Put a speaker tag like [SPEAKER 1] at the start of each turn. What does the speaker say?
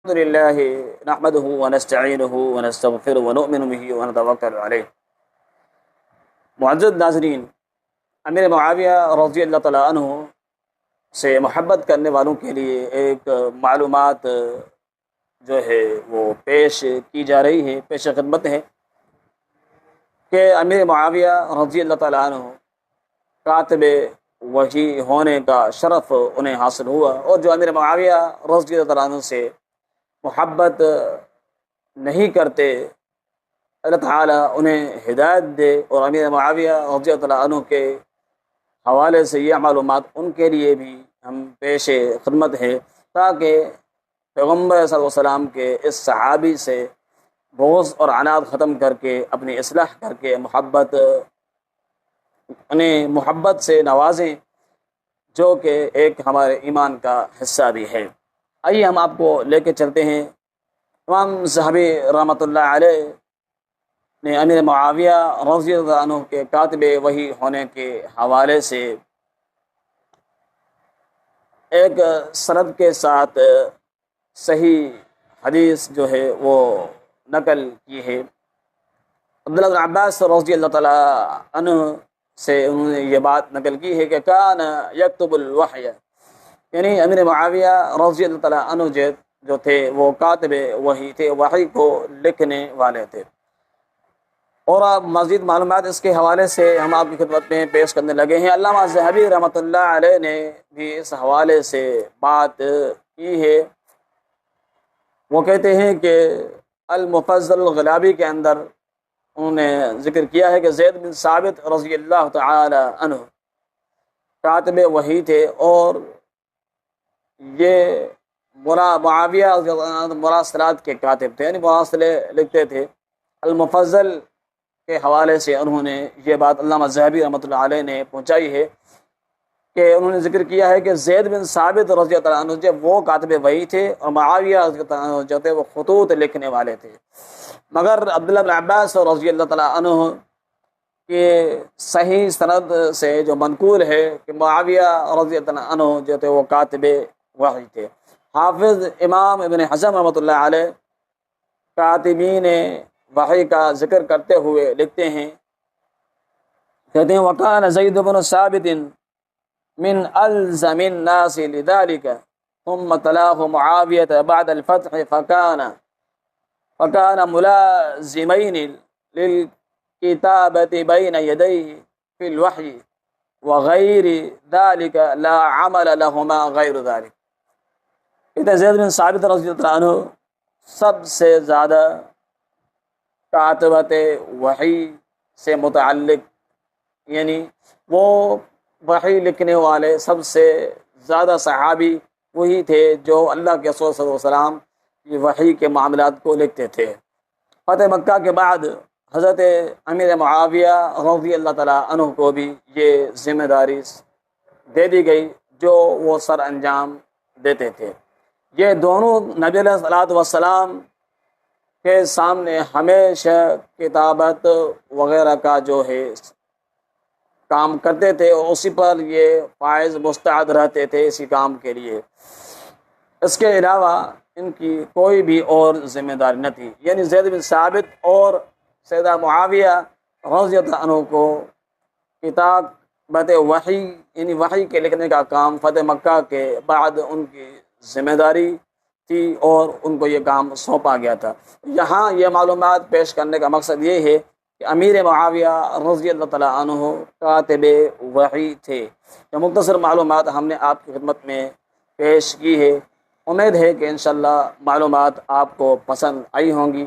[SPEAKER 1] الحمد لله نحمده ونستعينه ونستغفره ونؤمن به ونتوکل علیہ۔ معزز ناظرین، امیر معاویہ رضی اللہ تعالیٰ عنہ سے محبت کرنے والوں کے لیے ایک معلومات جو ہے وہ پیش کی جا رہی ہے، پیش خدمت ہے کہ امیر معاویہ رضی اللہ تعالیٰ عنہ کاتب وحی ہونے کا شرف انہیں حاصل ہوا، اور جو امیر معاویہ رضی اللہ تعالیٰ عنہ سے محبت نہیں کرتے، اللہ تعالیٰ انہیں ہدایت دے۔ اور امیر معاویہ رضی اللہ عنہ کے حوالے سے یہ معلومات ان کے لیے بھی ہم پیش خدمت ہے، تاکہ پیغمبر صلی اللہ علیہ وسلم کے اس صحابی سے بغض اور عناد ختم کر کے اپنی اصلاح کر کے انہیں محبت سے نوازیں، جو کہ ایک ہمارے ایمان کا حصہ بھی ہے۔ آئیے ہم آپ کو لے کے چلتے ہیں۔ امام ذہبی رحمۃ اللہ علیہ نے امیر معاویہ رضی اللہ عنہ کے کاتب وحی ہونے کے حوالے سے ایک سند کے ساتھ صحیح حدیث جو ہے وہ نقل کی ہے۔ عبداللہ بن عباس رضی اللہ تعالیٰ عنہ سے انہوں نے یہ بات نقل کی ہے کہ کان یکتب الوحی، یعنی امیر معاویہ رضی اللہ تعالیٰ عنہ جو تھے وہ کاتب وحی تھے، وحی کو لکھنے والے تھے۔ اور آپ مزید معلومات اس کے حوالے سے ہم آپ کی خدمت میں پیش کرنے لگے ہیں۔ علامہ ذہبی رحمۃ اللہ علیہ نے بھی اس حوالے سے بات کی ہے۔ وہ کہتے ہیں کہ المفضل الغلابی کے اندر انہوں نے ذکر کیا ہے کہ زید بن ثابت رضی اللہ تعالی عنہ کاتب وحی تھے، اور یہ معاویہ رضی اللہ عنہ مراسلات کے کاتب تھے، یعنی مراسلے لکھتے تھے۔ المفضل کے حوالے سے انہوں نے یہ بات علامہ ذہبی رحمۃ اللہ علیہ نے پہنچائی ہے کہ انہوں نے ذکر کیا ہے کہ زید بن ثابت رضی اللہ عنہ جو وہ کاتب وحی تھے، اور معاویہ رضی اللہ عنہ جو تھے وہ خطوط لکھنے والے تھے۔ مگر عبداللہ بن عباس رضی اللہ تعالیٰ عنہ کے صحیح سند سے جو منقول ہے کہ معاویہ رضی اللہ عنہ جو تھے وہ کاتب وحی تھے۔ حافظ امام ابن حزم رحمۃ اللہ علیہ کاتبین وحی کا ذکر کرتے ہوئے لکھتے ہیں، کہتے ہیں وَكَانَ زَيْدُ بْنُ ثَابِتٍ مِنْ أَلْزَمِ النَّاسِ لِذَلِكَ ثُمَّ تَلَاهُ مُعَاوِيَةَ بَعْدَ الْفَتْحِ فَكَانَ مُلَازِمَيْنِ لِلْكِتَابَةِ بَيْنَ يَدَيْهِ فِي الْوَحْيِ وَغَيْرِ ذَلِكَ لَا عَمَلَ لَهُمَا غَيْرُ ذَلِكَ۔ کہتے ہیں زید بن ثابت رضی اللہ عنہ سب سے زیادہ کاتبت وحی سے متعلق، یعنی وہ وحی لکھنے والے سب سے زیادہ صحابی وہی تھے جو اللہ کے رسول صلی اللہ علیہ وسلم کی وحی کے معاملات کو لکھتے تھے۔ فتح مکہ کے بعد حضرت امیر معاویہ رضی اللہ تعالیٰ عنہ کو بھی یہ ذمہ داری دے دی گئی جو وہ سر انجام دیتے تھے۔ یہ دونوں نبی علیہ الصلوۃ والسلام کے سامنے ہمیشہ کتابت وغیرہ کا جو ہے کام کرتے تھے، اور اسی پر یہ فائز مستعد رہتے تھے اسی کام کے لیے۔ اس کے علاوہ ان کی کوئی بھی اور ذمہ داری نہ تھی، یعنی زید بن ثابت اور سیدہ معاویہ رضی اللہ عنہ کو کتابت وحی یعنی وحی کے لکھنے کا کام فتح مکہ کے بعد ان کی ذمہ داری تھی، اور ان کو یہ کام سونپا گیا تھا۔ یہاں یہ معلومات پیش کرنے کا مقصد یہ ہے کہ امیر معاویہ رضی اللہ تعالیٰ عنہ کاتب وحی تھے۔ یہ مختصر معلومات ہم نے آپ کی خدمت میں پیش کی ہے۔ امید ہے کہ انشاءاللہ معلومات آپ کو پسند آئی ہوں گی۔